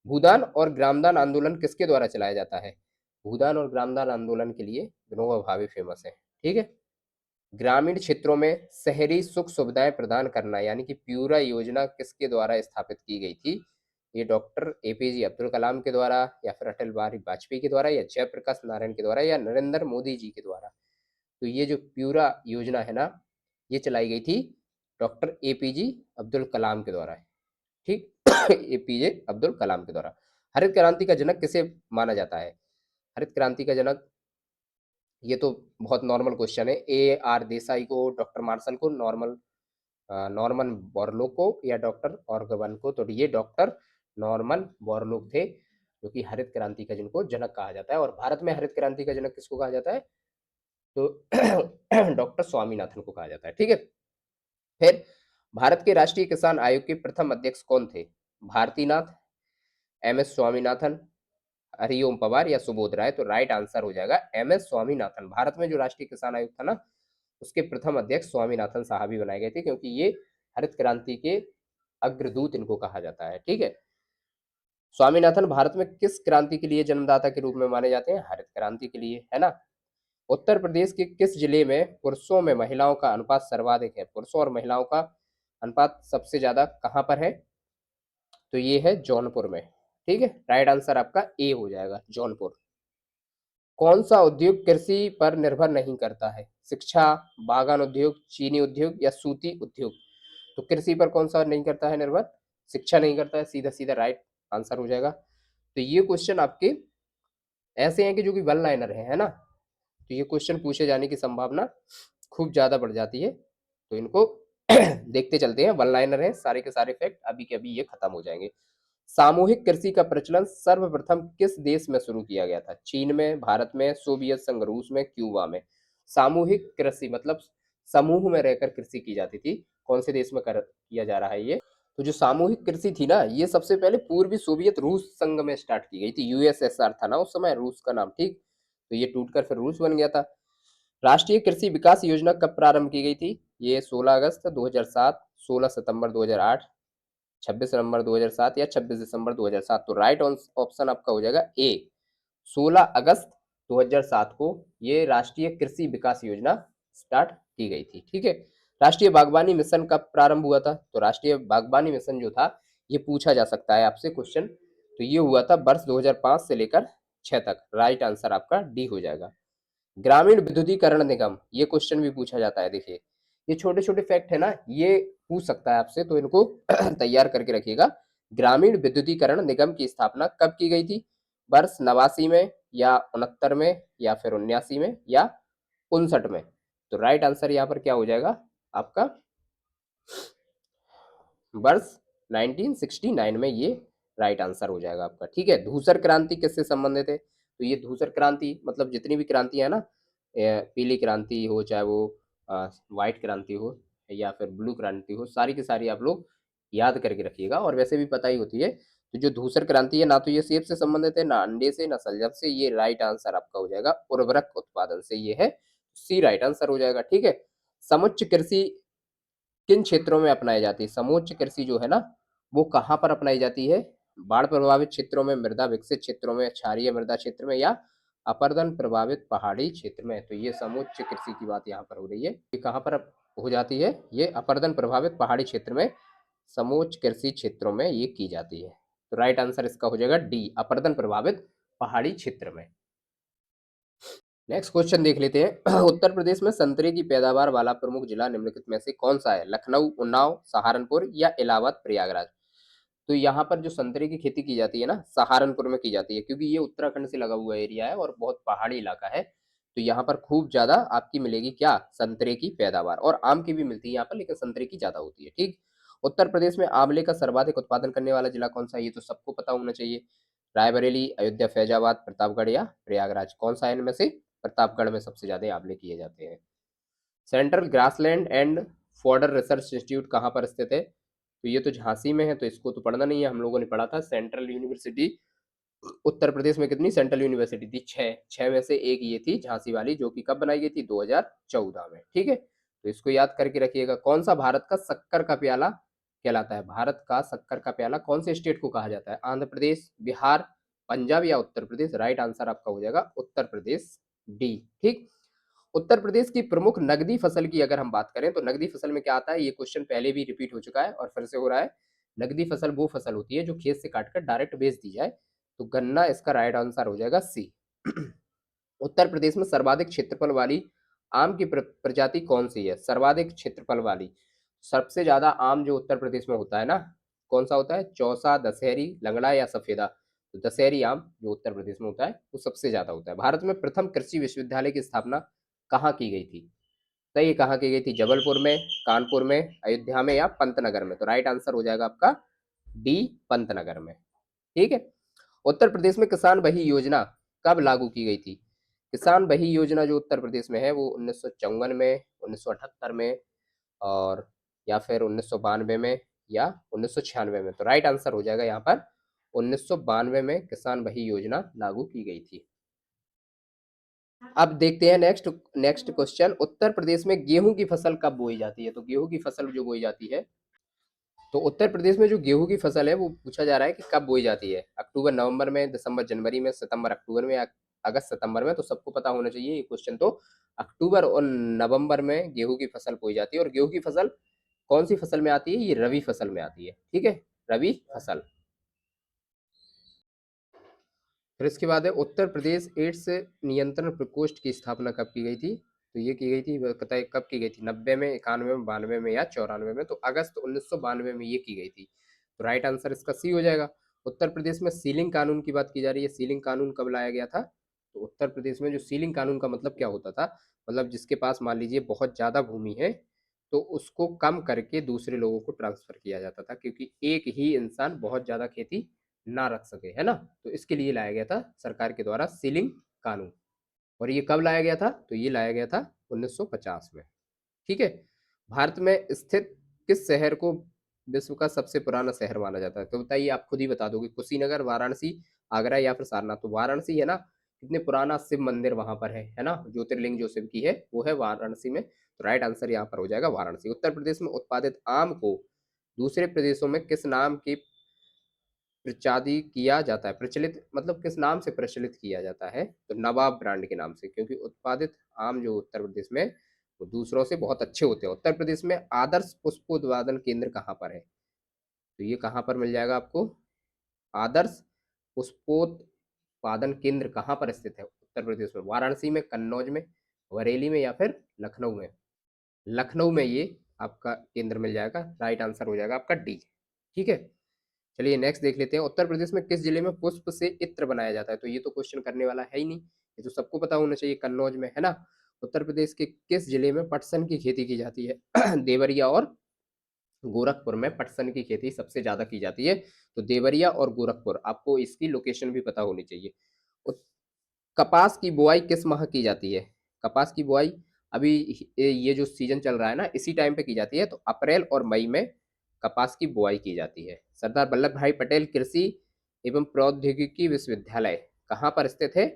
Speaker 1: भूदान और ग्रामदान आंदोलन किसके द्वारा चलाया जाता है? भूदान और ग्रामदान आंदोलन के लिए विनोबा भावे फेमस है। ठीक है। ग्रामीण क्षेत्रों में शहरी सुख सुविधाएं प्रदान करना यानी कि प्यूरा योजना किसके द्वारा स्थापित की गई थी? ये डॉक्टर एपीजे अब्दुल कलाम के द्वारा, या फिर अटल बिहारी वाजपेयी के द्वारा, या जयप्रकाश नारायण के द्वारा, या नरेंद्र मोदी जी के द्वारा? तो ये जो प्यूरा योजना है ना, ये चलाई गई थी डॉक्टर एपीजे अब्दुल कलाम के द्वारा। ठीक। एपीजे अब्दुल कलाम के द्वारा। हरित क्रांति का जनक किसे माना जाता है? हरित क्रांति का जनक, ये तो बहुत नॉर्मल क्वेश्चन है। ए आर देसाई को, डॉक्टर मार्शल को, नॉर्मन बोरलॉग को, या डॉक्टर ऑर्गवन को? तो ये डॉक्टर नॉर्मन बोरलॉग थे, जो कि हरित क्रांति का जिनको जनक कहा जाता है। और भारत में हरित क्रांति का जनक किसको कहा जाता है? तो डॉक्टर स्वामीनाथन को कहा जाता है। ठीक है। फिर भारत के राष्ट्रीय किसान आयोग के प्रथम अध्यक्ष कौन थे? भारतीनाथ, एम एस स्वामीनाथन, हरिओम पवार, या सुबोध राय? तो राइट आंसर हो जाएगा एम एस स्वामीनाथन। भारत में जो राष्ट्रीय किसान आयोग था ना, उसके प्रथम अध्यक्ष स्वामीनाथन साहब ही बनाए गए थे, क्योंकि ये हरित क्रांति के अग्रदूत इनको कहा जाता है। ठीक है। स्वामीनाथन भारत में किस क्रांति के लिए जन्मदाता के रूप में माने जाते हैं? हरित क्रांति के लिए, है ना। उत्तर प्रदेश के किस जिले में पुरुषों में महिलाओं का अनुपात सर्वाधिक है? पुरुषों और महिलाओं का अनुपात सबसे ज्यादा कहां पर है? तो ये है जौनपुर में। ठीक है। राइट आंसर आपका ए हो जाएगा, जौनपुर। कौन सा उद्योग कृषि पर निर्भर नहीं करता है? शिक्षा, बागान उद्योग, चीनी उद्योग, या सूती उद्योग? तो कृषि पर कौन सा नहीं करता है निर्भर? शिक्षा नहीं करता है, सीधा सीधा राइट आंसर हो जाएगा। तो ये क्वेश्चन आपके ऐसे हैं कि जो कि वन लाइनर है ना, तो ये क्वेश्चन पूछे जाने की संभावना खूब ज्यादा बढ़ जाती है। तो इनको देखते चलते हैं। वन लाइनर है, सारे के सारे फैक्ट अभी के अभी ये खत्म हो जाएंगे। सामूहिक कृषि का प्रचलन सर्वप्रथम किस देश में शुरू किया गया था? चीन में, भारत में, सोवियत संघ रूस में, क्यूबा में? सामूहिक कृषि मतलब समूह में रहकर कृषि की जाती थी। कौन से देश में किया जा रहा है ये? तो जो सामूहिक कृषि थी ना, ये सबसे पहले पूर्वी सोवियत रूस संघ में स्टार्ट की गई थी। यूएसएसआर था ना उस समय, रूस का नाम। ठीक। तो ये टूटकर फिर रूस बन गया था। राष्ट्रीय कृषि विकास योजना कब प्रारंभ की गई थी? ये 16 अगस्त 2007, 16 सितंबर 2008, 26 नवंबर 2007, या 26 दिसंबर 2007? तो राइट ऑप्शन आपका हो जाएगा ए, 16 अगस्त 2007 को ये राष्ट्रीय कृषि विकास योजना स्टार्ट की गई थी। ठीक है। राष्ट्रीय बागवानी मिशन कब प्रारंभ हुआ था? तो राष्ट्रीय बागवानी मिशन जो था, ये पूछा जा सकता है आपसे क्वेश्चन। तो ये हुआ था वर्ष 2005 से लेकर 6 तक। राइट आंसर आपका डी हो जाएगा। ग्रामीण विद्युतीकरण निगम, ये क्वेश्चन भी पूछा जाता है। देखिए, ये छोटे छोटे फैक्ट है ना, ये पूछ सकता है आपसे, तो इनको तैयार करके रखिएगा। ग्रामीण विद्युतीकरण निगम की स्थापना कब की गई थी? वर्ष 89 में, या 69 में, या फिर 79 में, या 59 में? तो राइट आंसर यहाँ पर क्या हो जाएगा आपका? वर्ष 1969 में ये राइट आंसर हो जाएगा आपका। ठीक है। धूसर क्रांति किससे संबंधित है? तो ये धूसर क्रांति मतलब जितनी भी क्रांति है ना, पीली क्रांति हो, चाहे वो व्हाइट क्रांति हो, या फिर ब्लू क्रांति हो, सारी की सारी आप लोग याद करके रखिएगा। और वैसे भी पता ही होती है। तो जो धूसर क्रांति है ना, तो ये सेब से संबंधित है, ना अंडे से, ना सलजम से। ये राइट आंसर आपका हो जाएगा उर्वरक उत्पादन से। ये है सी, राइट आंसर हो जाएगा। ठीक है। समुच्च कृषि किन क्षेत्रों में अपनाई जाती है? समोच्च कृषि जो है ना, वो कहाँ पर अपनाई जाती है? बाढ़ प्रभावित क्षेत्रों में, मृदा विकसित क्षेत्रों में, क्षारीय मृदा क्षेत्र में, या अपरदन प्रभावित पहाड़ी क्षेत्र में? तो ये समोच्च कृषि की बात यहाँ पर हो रही है। ये कहाँ पर हो जाती है? ये अपरदन प्रभावित पहाड़ी क्षेत्र में, समोच्च कृषि क्षेत्रों में ये की जाती है। तो राइट आंसर इसका हो जाएगा डी, अपरदन प्रभावित पहाड़ी क्षेत्र में। नेक्स्ट क्वेश्चन देख लेते हैं। उत्तर प्रदेश में संतरे की पैदावार वाला प्रमुख जिला निम्नलिखित में से कौन सा है? लखनऊ, उन्नाव, सहारनपुर, या इलाहाबाद, प्रयागराज? तो यहाँ पर जो संतरे की खेती की जाती है ना, सहारनपुर में की जाती है, क्योंकि ये उत्तराखंड से लगा हुआ एरिया है और बहुत पहाड़ी इलाका है। तो यहाँ पर खूब ज्यादा आपकी मिलेगी क्या? संतरे की पैदावार। और आम की भी मिलती है यहाँ पर, लेकिन संतरे की ज्यादा होती है। ठीक। उत्तर प्रदेश में आंवले का सर्वाधिक उत्पादन करने वाला जिला कौन सा है? ये तो सबको पता होना चाहिए। रायबरेली, अयोध्या, फैजाबाद, प्रतापगढ़, या प्रयागराज? कौन सा है इनमें से? प्रतापगढ़ में सबसे ज्यादा आंवले किए जाते हैं। Central grassland and fodder research institute कहाँ पर स्थित है? तो ये तो झांसी में है, तो इसको तो पढ़ना नहीं है, हम लोगों ने पढ़ा था। सेंट्रल यूनिवर्सिटी उत्तर प्रदेश में कितनी सेंट्रल यूनिवर्सिटी थी? छह में से एक ये थी झांसी वाली, जो कि कब बनाई गई थी? 2014 में। ठीक है, तो इसको याद करके रखिएगा। कौन सा भारत का शक्कर का प्याला कहलाता है? भारत का शक्कर का प्याला कौन से स्टेट को कहा जाता है? आंध्र प्रदेश, बिहार, पंजाब या उत्तर प्रदेश? राइट आंसर आपका हो जाएगा उत्तर प्रदेश, डी। ठीक। उत्तर प्रदेश की प्रमुख नगदी फसल की अगर हम बात करें तो नगदी फसल में क्या आता है? ये क्वेश्चन पहले भी रिपीट हो चुका है और फिर से हो रहा है। नगदी फसल वो फसल होती है जो खेत से काटकर डायरेक्ट बेच दी जाए, तो गन्ना इसका राइट आंसर हो जाएगा सी। उत्तर प्रदेश में सर्वाधिक क्षेत्रफल वाली आम की प्रजाति कौन सी है? सर्वाधिक क्षेत्रफल वाली, सबसे ज्यादा आम जो उत्तर प्रदेश में होता है ना, कौन सा होता है? चौसा, दशहरी, लंगड़ा या सफेदा? तो दशहरी आम जो उत्तर प्रदेश में होता है वो सबसे ज्यादा होता है। भारत में प्रथम कृषि विश्वविद्यालय की स्थापना कहाँ की गई थी? तो ये कहाँ की गई थी? जबलपुर में, कानपुर में, अयोध्या में या पंतनगर में? तो राइट आंसर हो जाएगा आपका डी, पंतनगर में। ठीक है। उत्तर प्रदेश में किसान बही योजना कब लागू की गई थी? किसान बही योजना जो उत्तर प्रदेश में है वो 1954 में, 1978 में, और या फिर 1992 में या 1996 में? तो राइट आंसर हो जाएगा यहाँ पर 1992 में किसान बही योजना लागू की गई थी। अब देखते हैं next next question. Uttar Pradesh में गेहूं की फसल कब बोई जाती है? तो गेहूं की फसल जो बोई जाती है, तो उत्तर प्रदेश में जो गेहूं की फसल है वो पूछा जा रहा है कि कब बोई जाती है? अक्टूबर नवंबर में, दिसंबर जनवरी में, सितंबर अक्टूबर में या अगस्त सितंबर में? तो सबको पता होना चाहिए ये क्वेश्चन। तो अक्टूबर और नवंबर में गेहूं की फसल बोई जाती है। और गेहूं की फसल कौन सी फसल में आती है? ये रबी फसल में आती है। ठीक है, रबी फसल। फिर इसके बाद है उत्तर प्रदेश एड्स नियंत्रण प्रकोष्ठ की स्थापना कब की गई थी? तो ये की गई थी, बताइए कब की गई थी? 90 में, 91 में, 92 में या 94 में? तो अगस्त 1992 में ये की गई थी। तो राइट आंसर इसका सी हो जाएगा। उत्तर प्रदेश में सीलिंग कानून की बात की जा रही है। सीलिंग कानून कब लाया गया था? तो उत्तर प्रदेश में जो सीलिंग कानून का मतलब क्या होता था, मतलब जिसके पास मान लीजिए बहुत ज़्यादा भूमि है तो उसको कम करके दूसरे लोगों को ट्रांसफर किया जाता था, क्योंकि एक ही इंसान बहुत ज़्यादा खेती ना रख सके, है ना। तो इसके लिए लाया गया था सरकार के द्वारा सीलिंग कानून। और ये कब लाया गया था? तो ये लाया गया था 1950 में। ठीक है। भारत में स्थित किस शहर को विश्व का सबसे पुराना शहर माना जाता है? तो बताइए, आप खुद ही बता दोगे। कुशीनगर, वाराणसी, आगरा या फिर सारनाथ? तो वाराणसी है ना, कितने पुराना शिव मंदिर वहां पर है ना, ज्योतिर्लिंग जो शिव की है वो है वाराणसी में। तो राइट आंसर यहाँ पर हो जाएगा वाराणसी। उत्तर प्रदेश में उत्पादित आम को दूसरे प्रदेशों में किस नाम के प्रचादी किया जाता है? प्रचलित मतलब किस नाम से प्रचलित किया जाता है? तो नवाब ब्रांड के नाम से, क्योंकि उत्पादित आम जो उत्तर प्रदेश में वो दूसरों से बहुत अच्छे होते हैं। उत्तर प्रदेश में आदर्श पुष्पोत्पादन केंद्र कहाँ पर है? तो ये कहाँ पर मिल जाएगा आपको? आदर्श पुष्पोत्पादन केंद्र कहाँ पर स्थित है उत्तर प्रदेश में? वाराणसी में, कन्नौज में, बरेली में या फिर लखनऊ में? लखनऊ में ये आपका केंद्र मिल जाएगा। राइट आंसर हो जाएगा आपका डी। ठीक है। चलिए नेक्स्ट देख लेते हैं। उत्तर प्रदेश में किस जिले में पुष्प से इत्र बनाया जाता है? तो ये तो क्वेश्चन करने वाला है ही नहीं, ये तो सबको पता होना चाहिए, कन्नौज में, है ना। उत्तर प्रदेश के किस जिले में पटसन की खेती की जाती है? देवरिया और गोरखपुर में पटसन की खेती सबसे ज्यादा की जाती है। तो देवरिया और गोरखपुर, आपको इसकी लोकेशन भी पता होनी चाहिए। कपास की बुआई किस माह की जाती है? कपास की बुआई अभी ये जो सीजन चल रहा है ना, इसी टाइम पे की जाती है। तो अप्रैल और मई में कपास की बुआई की जाती है। सरदार वल्लभ भाई पटेल कृषि एवं प्रौद्योगिकी विश्वविद्यालय कहाँ पर स्थित है?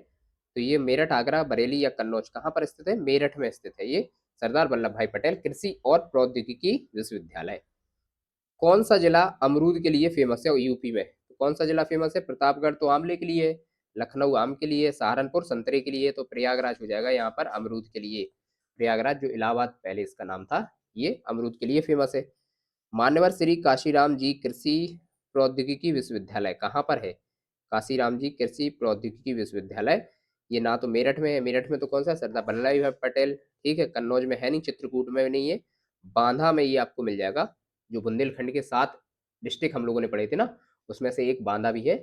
Speaker 1: तो ये मेरठ, आगरा, बरेली या कन्नौज? कहाँ पर स्थित है? मेरठ में स्थित है ये सरदार वल्लभ भाई पटेल कृषि और प्रौद्योगिकी विश्वविद्यालय। कौन सा जिला अमरूद के लिए फेमस है यूपी में? तो कौन सा जिला फेमस है? प्रतापगढ़ तो आमले के लिए है, लखनऊ आम के लिए, सहारनपुर संतरे के लिए, तो प्रयागराज हो जाएगा यहाँ पर अमरूद के लिए। प्रयागराज जो इलाहाबाद पहले इसका नाम था, ये अमरूद के लिए फेमस है। मान्यवर श्री काशीराम जी कृषि प्रौद्योगिकी विश्वविद्यालय कहाँ पर है? काशीराम जी कृषि प्रौद्योगिकी विश्वविद्यालय, ये ना तो मेरठ में है, मेरठ में तो कौन सा? सरदार वल्लभ भाई पटेल। ठीक है, कन्नौज में है नहीं, चित्रकूट में नहीं है, बांधा में ये आपको मिल जाएगा। जो बुंदेलखंड के 7 डिस्ट्रिक्ट हम लोगों ने पढ़े थे ना, उसमें से एक बांदा भी है।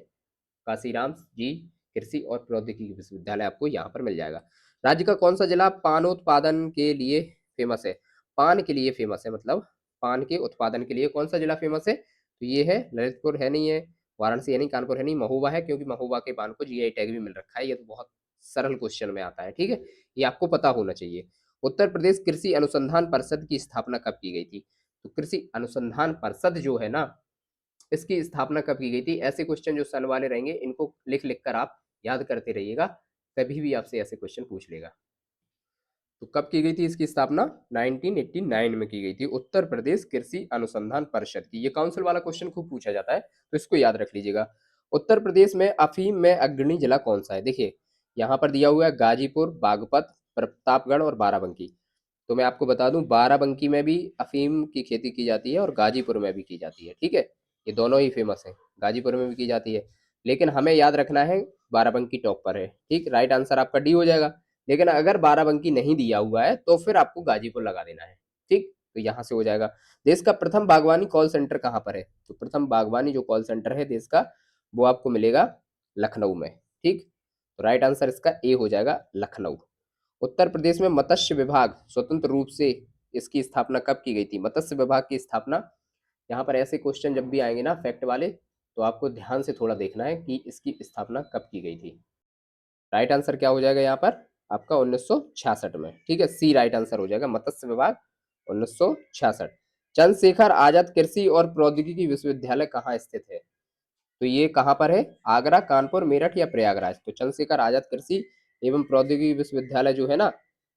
Speaker 1: काशीराम जी कृषि और प्रौद्योगिकी विश्वविद्यालय आपको यहाँ पर मिल जाएगा। राज्य का कौन सा जिला पानोत्पादन के लिए फेमस है? पान के लिए फेमस है, मतलब पान के उत्पादन के लिए कौन सा जिला फेमस है? तो ये है ललितपुर, है नहीं है, वाराणसी है नहीं, कानपुर है नहीं, महोबा है, क्योंकि महोबा के पान को जीआई टैग भी मिल रखा है। ये तो बहुत सरल क्वेश्चन में आता है। ठीक है, ये आपको पता होना चाहिए। उत्तर प्रदेश कृषि अनुसंधान परिषद की स्थापना कब की गई थी? तो कृषि अनुसंधान परिषद जो है ना, इसकी स्थापना कब की गई थी? ऐसे क्वेश्चन जो सन वाले रहेंगे, इनको लिख-लिख कर आप याद करते रहिएगा, कभी भी आपसे ऐसे क्वेश्चन पूछ लेगा। तो कब की गई थी इसकी स्थापना? 1989 में की गई थी, उत्तर प्रदेश कृषि अनुसंधान परिषद की। ये काउंसिल वाला क्वेश्चन खूब पूछा जाता है, तो इसको याद रख लीजिएगा। उत्तर प्रदेश में अफीम में अग्रणी जिला कौन सा है? देखिए, यहाँ पर दिया हुआ है गाजीपुर, बागपत, प्रतापगढ़ और बाराबंकी। तो मैं आपको बता दूं, बाराबंकी में भी अफीम की खेती की जाती है और गाजीपुर में भी की जाती है, ठीक है। ये दोनों ही फेमस है, गाजीपुर में भी की जाती है, लेकिन हमें याद रखना है बाराबंकी टॉप पर है, ठीक। राइट आंसर आपका डी हो जाएगा। लेकिन अगर बाराबंकी नहीं दिया हुआ है तो फिर आपको गाजीपुर लगा देना है, ठीक। तो यहाँ से हो जाएगा। देश का प्रथम बागवानी कॉल सेंटर कहाँ पर है? तो प्रथम बागवानी जो कॉल सेंटर है देश का, वो आपको मिलेगा लखनऊ में, ठीक। तो राइट आंसर इसका ए हो जाएगा, लखनऊ। उत्तर प्रदेश में मत्स्य विभाग स्वतंत्र रूप से, इसकी स्थापना कब की गई थी? मत्स्य विभाग की स्थापना, यहाँ पर ऐसे क्वेश्चन जब भी आएंगे ना फैक्ट वाले, तो आपको ध्यान से थोड़ा देखना है कि इसकी स्थापना कब की गई थी। राइट आंसर क्या हो जाएगा यहाँ पर आपका? 1966 में, ठीक है। सी राइट आंसर हो जाएगा, मत्स्य विभाग 1966। चंद्रशेखर आजाद कृषि और प्रौद्योगिकी विश्वविद्यालय कहाँ स्थित है? तो ये कहाँ पर है? आगरा, कानपुर, मेरठ या प्रयागराज? तो चंद्रशेखर आजाद कृषि एवं प्रौद्योगिकी विश्वविद्यालय जो है ना,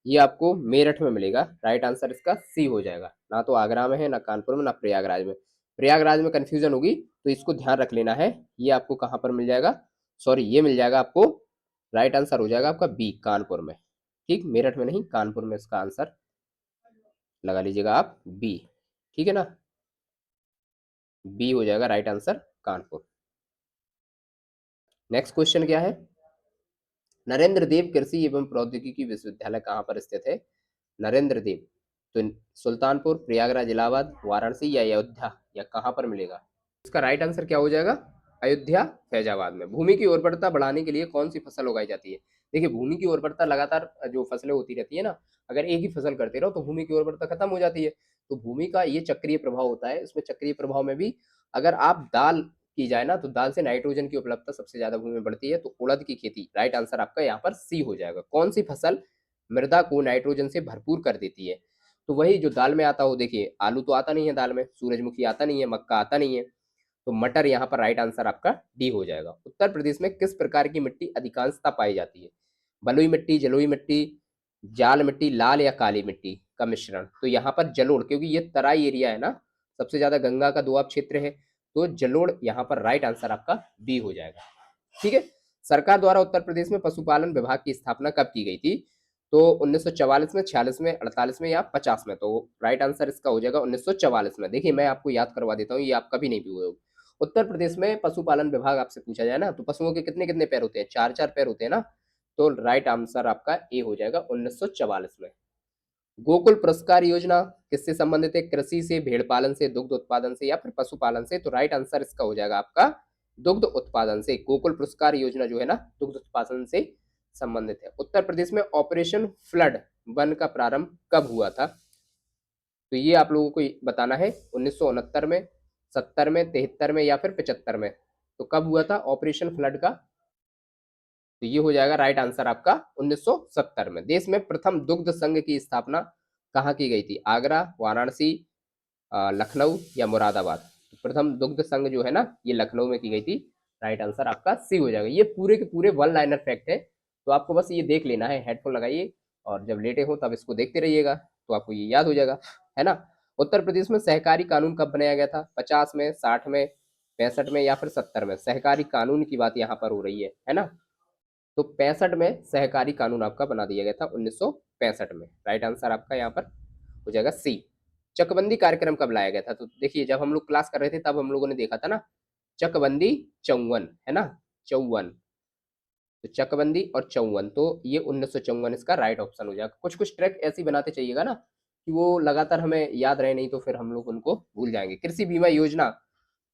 Speaker 1: ये आपको मेरठ में मिलेगा। राइट आंसर इसका सी हो जाएगा। ना तो आगरा में है, ना कानपुर में, ना प्रयागराज में। प्रयागराज में कंफ्यूजन होगी, तो इसको ध्यान रख लेना है। ये आपको कहाँ पर मिल जाएगा? सॉरी, ये मिल जाएगा आपको, राइट आंसर हो जाएगा आपका बी, कानपुर में, ठीक। मेरठ में नहीं, कानपुर में इसका आंसर लगा लीजिएगा आप, बी, ठीक है ना। बी हो जाएगा right answer, Kanpur. Next question क्या है? नरेंद्र देव कृषि एवं प्रौद्योगिकी विश्वविद्यालय कहाँ पर स्थित है? नरेंद्र देव, तो सुल्तानपुर, प्रयागराज, इलाहाबाद, वाराणसी या अयोध्या, या कहाँ पर मिलेगा? इसका राइट आंसर क्या हो जाएगा? अयोध्या, फैजाबाद में। भूमि की उर्वरता बढ़ाने के लिए कौन सी फसल उगाई जाती है? देखिए, भूमि की उर्वरता लगातार जो फसलें होती रहती है ना, अगर एक ही फसल करते रहो तो भूमि की उर्वरता खत्म हो जाती है। तो भूमि का ये चक्रीय प्रभाव होता है, इसमें चक्रीय प्रभाव में भी अगर आप दाल की जाए ना, तो दाल से नाइट्रोजन की उपलब्धता सबसे ज्यादा भूमि में बढ़ती है, तो उड़द की खेती, राइट आंसर आपका यहाँ पर सी हो जाएगा। कौन सी फसल मृदा को नाइट्रोजन से भरपूर कर देती है? तो वही जो दाल में आता हो। देखिए, आलू तो आता नहीं है दाल में, सूरजमुखी आता नहीं है, मक्का आता नहीं है, तो मटर यहाँ पर राइट आंसर आपका डी हो जाएगा। उत्तर प्रदेश में किस प्रकार की मिट्टी अधिकांशता पाई जाती है? बलुई मिट्टी, जलोई मिट्टी, जाल मिट्टी, लाल या काली मिट्टी का मिश्रण? तो यहाँ पर जलोढ़, क्योंकि ये तराई एरिया है ना, सबसे ज्यादा गंगा का दोआब क्षेत्र है, तो जलोढ़ यहाँ पर राइट आंसर आपका बी हो जाएगा, ठीक है। सरकार द्वारा उत्तर प्रदेश में पशुपालन विभाग की स्थापना कब की गई थी? तो 1944 में, 46 में, 48 में या 50 में? तो राइट आंसर इसका हो जाएगा 1944 में। देखिए, मैं आपको याद करवा देता हूँ, ये आप कभी नहीं भूलोगे। उत्तर प्रदेश में पशुपालन विभाग आपसे पूछा जाए ना, तो पशुओं के कितने कितने पैर होते हैं? चार चार पैर होते हैं ना। तो राइट आंसर आपका ए हो जाएगा 1944 में। गोकुल पुरस्कार योजना किससे संबंधित है? कृषि से, भेड़ पालन से, दुग्ध उत्पादन से या फिर पशुपालन से? तो राइट आंसर इसका हो जाएगा आपका दुग्ध उत्पादन से। गोकुल पुरस्कार योजना जो है ना, दुग्ध उत्पादन से संबंधित है। उत्तर प्रदेश में ऑपरेशन फ्लड वन का प्रारंभ कब हुआ था? तो ये आप लोगों को बताना है, 1969 में, 70 में, 73 में या फिर 75 में? तो कब हुआ था ऑपरेशन फ्लड का? तो ये हो जाएगा राइट आंसर आपका 1970 में। देश में प्रथम दुग्ध संघ की स्थापना कहाँ की गई थी? आगरा, वाराणसी, लखनऊ या मुरादाबाद? तो प्रथम दुग्ध संघ जो है ना, ये लखनऊ में की गई थी। राइट आंसर आपका सी हो जाएगा। ये पूरे के पूरे वन लाइनर फैक्ट है, तो आपको बस ये देख लेना है। हेडफोन लगाइए और जब लेटे हो तब इसको देखते रहिएगा, तो आपको ये याद हो जाएगा, है ना। उत्तर प्रदेश में सहकारी कानून कब बनाया गया था? 50 में, 60 में, 65 में या फिर 70 में? सहकारी कानून की बात यहाँ पर हो रही है ना। तो 65 में सहकारी कानून आपका बना दिया गया था, 1965 में। राइट आंसर आपका यहाँ पर हो जाएगा सी। चकबंदी कार्यक्रम कब लाया गया था? तो देखिए, जब हम लोग क्लास कर रहे थे तब हम लोगों ने देखा था ना, चकबंदी चौवन, है ना, चौवन। तो चकबंदी और चौवन, तो ये 1954 इसका राइट ऑप्शन हो जाएगा। कुछ कुछ ट्रैक ऐसी बनाते चाहिएगा ना कि वो लगातार हमें याद रहे, नहीं तो फिर हम लोग उनको भूल जाएंगे। कृषि बीमा योजना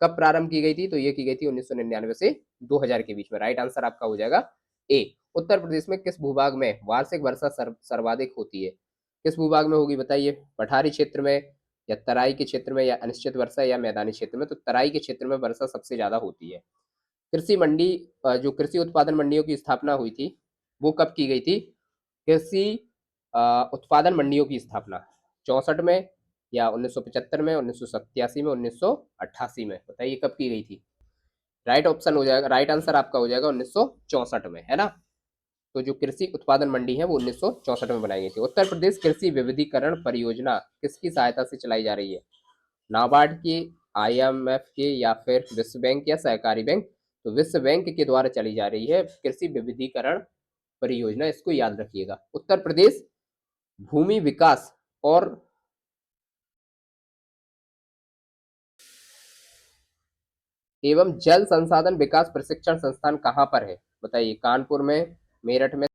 Speaker 1: कब प्रारंभ की गई थी? तो ये की गई थी 1999 से 2000 के बीच में। राइट आंसर आपका हो जाएगा ए। उत्तर प्रदेश में किस भूभाग में वार्षिक वर्षा सर्वाधिक होती है? किस भूभाग में होगी बताइए? पठारी क्षेत्र में, या तराई के क्षेत्र में, या अनिश्चित वर्षा, या मैदानी क्षेत्र में? तो तराई के क्षेत्र में वर्षा सबसे ज्यादा होती है। कृषि मंडी, जो कृषि उत्पादन मंडियों की स्थापना हुई थी, वो कब की गई थी? कृषि उत्पादन मंडियों की स्थापना 64 में या 1975 में, 1987 में, 1988 में? बताइए कब की गई थी? राइट ऑप्शन हो जाएगा, राइट आंसर आपका हो जाएगा 1964 में, है ना। तो जो कृषि उत्पादन मंडी है वो 1964 में बनाई गई थी। उत्तर प्रदेश कृषि विविधीकरण परियोजना किसकी सहायता से चलाई जा रही है? नाबार्ड की, आईएमएफ के, या फिर विश्व बैंक या सहकारी बैंक? तो विश्व बैंक के द्वारा चली जा रही है कृषि विविधीकरण परियोजना, इसको याद रखिएगा। उत्तर प्रदेश भूमि विकास और एवं जल संसाधन विकास प्रशिक्षण संस्थान कहाँ पर है? बताइए, कानपुर में, मेरठ में,